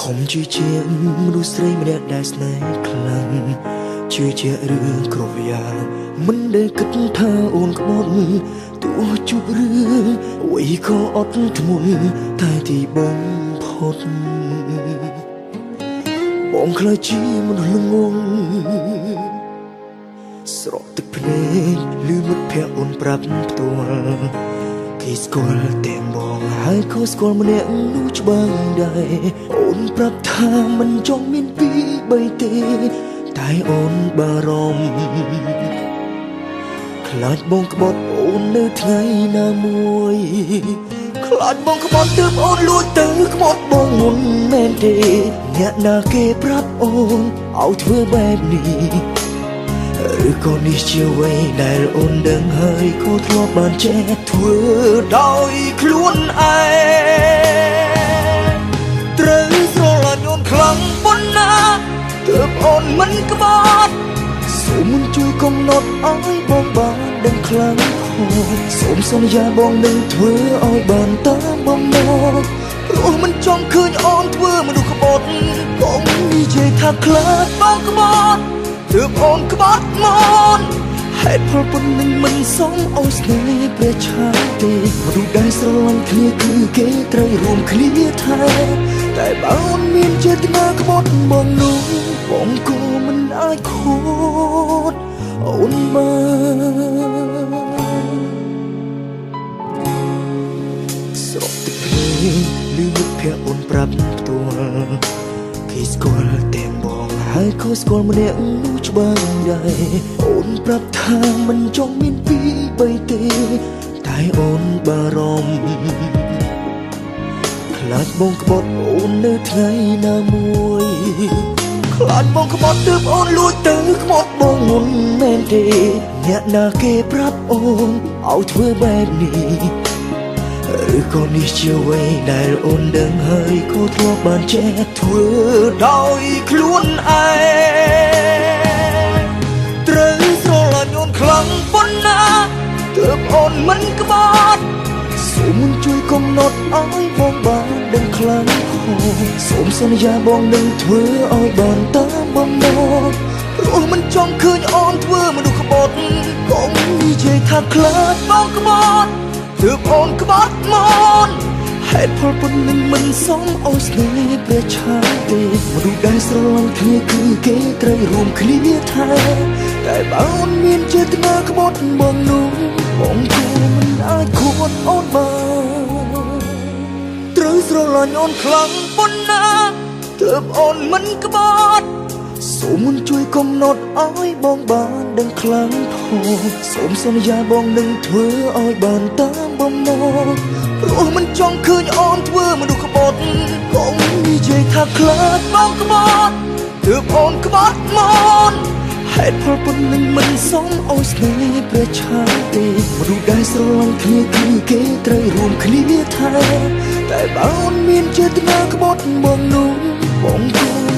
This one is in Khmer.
ខំជឿជាមនុស្សស្រីម្នាក់ដែលស្នេហ៍ខ្លាំងជឿជារឿងគ្រប់យ៉ាងមិនដែលគិតថាអូនក្បត់ទោះជួបរឿងអ្វីក៏អត់ធ្មត់តែទីបំផុតបងខ្លាចជាមនុស្សល្ងងស្រក់ទឹកភ្នែកឮមិត្តភក្តិអូនប្រាប់ផ្ទាល់គេស្គាល់តែបងហើយក៏ស្គាល់ម្នាក់នោះច្បាស់ដែរអូនប្រាប់ថាមិនចង់មានពីរបីទេតែអូនបារម្ភខ្លាចបងក្បត់អូននៅថ្ងៃណាមួយខ្លាចបងក្បត់ទើបអូនលួចទៅក្បត់បងមុនមែនទេអ្នកណាគេប្រាប់អូនឲ្យធ្វើបែបនេះឬក៏នេះជាអ្វីដែលអូនដឹងហើយក៏ធ្លាប់បានចេះធ្វើដោយខ្លួនឯងត្រូវស្រឡាញ់អូនខ្លាំងប៉ុណ្ណាទើបអូនមិនក្បត់សូមជួយកំណត់ឲ្យបងបានដឹងខ្លាំងខុសសូមសន្យាបងនឹងធ្វើឲ្យបានតាមបំណងព្រោះមិនចង់ឃើញអូនធ្វើមនុស្សក្បត់បងនិយាយថាខ្លាចបងក្បត់ទើបអូនក្បត់មកហេតុផលប៉ុណ្្នឹងមិនសមឲ្យស្នេហ៍ព្រះឆាទេមនុស្សដែលស្រឡាញ់គ្នាគឺគេត្រូវរួមគ្នាថែតែបើអូនមានចេតនាក្បត់បងនោះបងក៏មិនអាចខូចអូនបានស្រក់ទឹកភ្នែកឮមិត្តភក្តិអូនប្រាប់ផ្ទាល់គេស្គាល់តែបងហើយក៏ស្គាល់ម្នាក់នោះច្បាស់ដែរអូនប្រាប់ថាមិនចង់មានពីរបីទេតែអូនបារម្ភខ្លាចបងក្បត់អូននៅថ្ងៃណាមួយខ្លាចបងក្បត់ទើបអូនលួចទៅក្បត់បងមុនមែនទេអ្នកណាគេប្រាប់អូនឲ្យធ្វើបែបនេះឬក៏នេះជាអ្វីដែលអូនដឹងហើយក៏ធ្លាប់បានចេះធ្វើដោយខ្លួនឯងត្រូវស្រឡាញ់អូនខ្លាំងប៉ុណ្ណាទើបអូនមិនក្បត់សូមជួយកំណត់ឲ្យបងបានដឹងខ្លាំងខុសសូមសន្យាបងនឹងធ្វើឲ្យបានតាមបំណងព្រោះមិនចង់ឃើញអូនធ្វើមនុស្សក្បត់កុំនិយាយថាខ្លាចបងក្បត់ទើបអូនក្បត់មកហេតុផលប៉ុណ្្នឹងមិនសមឲ្យស្នេហ៍ព្រះឆាទេមនុស្សដែលស្រឡាញ់គ្នាគឺគេត្រូវរួមគ្នាថែតែបើអូនមានចេតនាក្បត់បងនោះបងក៏មិនអាចខួតអូនបានត្រូវស្រឡាញ់អូនខ្លាំងប៉ុណ្ណាទើបអូនមិនក្បត់សូមជួយកំណត់ឲ្យបងបានដឹងខ្លាំងផងសូមសន្យាបងនឹងធ្វើឲ្យបានតាមបំណងព្រោះមិនចង់ឃើញអូនធ្វើមនុស្សក្បត់កុំនិយាយថាខ្លាចបងក្បត់ទើបអូនក្បត់មកហេតុផលប៉ុណ្្នឹងមិនសមឲ្យស្នេហ៍ព្រះឆាទេមនុស្សដែលស្រឡាញ់គ្នាគឺគេត្រូវរួមគ្នាថែតែបើអូនមានចេតនាក្បត់បងនោះបងក៏